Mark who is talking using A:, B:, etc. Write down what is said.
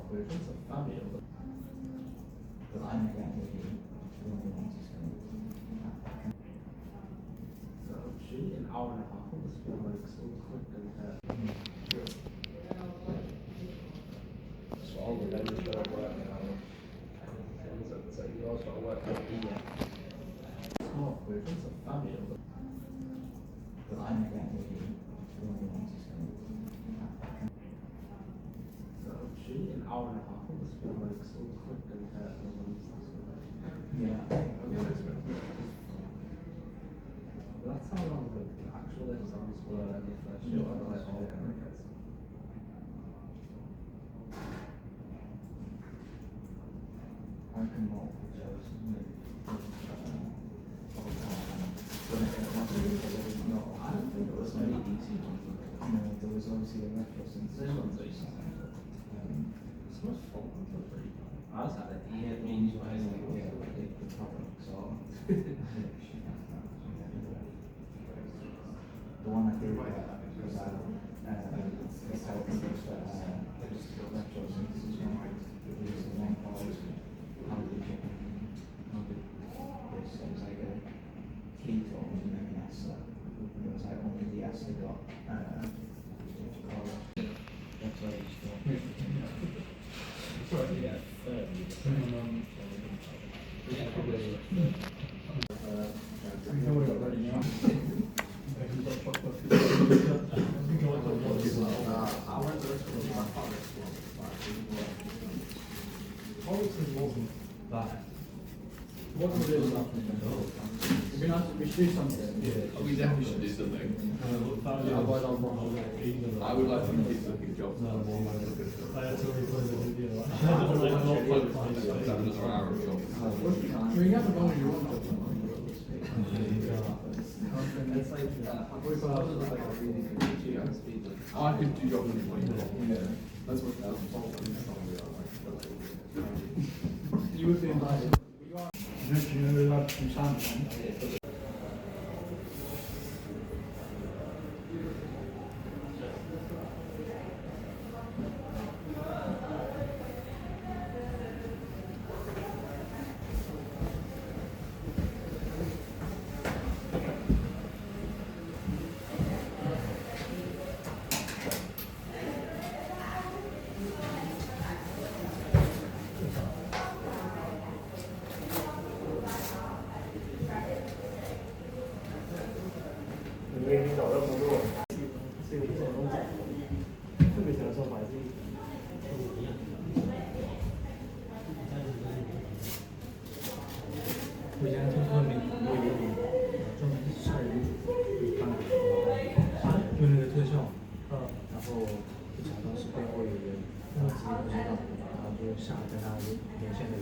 A: small versions of Fabio.
B: But I'm again with you. The only ones who's going
A: So actually an hour and a half on this film like so quick compared.
C: So I'll be ready to start working on it.
A: So you also work on the small versions of Fabio.
B: But I'm again with you. The only ones who's going
A: So actually an hour and a half on this film like so quick compared to the ones.
B: Yeah.
A: That's how long the actual exams were in the first year. Like all Americans.
B: I can walk with Joe's maybe.
A: I don't think it was very easy ones.
B: There was obviously a reference in
A: This one's easy. This was fun. I was at it. He had me
B: the topics or the one I did was it's helping with using one called how did this it was like a keto and then an ester. It was like only the ester got what do you call it? That's what it's
A: Sorry, yeah,
C: Politics wasn't bad.
D: What we do is it'd be nice if we should do something.
E: Oh, we definitely should do something.
D: Otherwise I'll run away.
E: I would like to keep looking at jobs.
C: I had to record the video.
E: Seven or an hour of jobs.
D: I mean, you have to go when you want to.
A: It's like, like a really good teacher on speed.
E: Oh, I could do jobs in 20 minutes.
A: That's what
D: You would be invited.
C: You know, we love to do something.我现在通过美国有点专门杀人犯用那个特效，然后就假装是背后有人，然后自己不知道，然后就下在他连线的。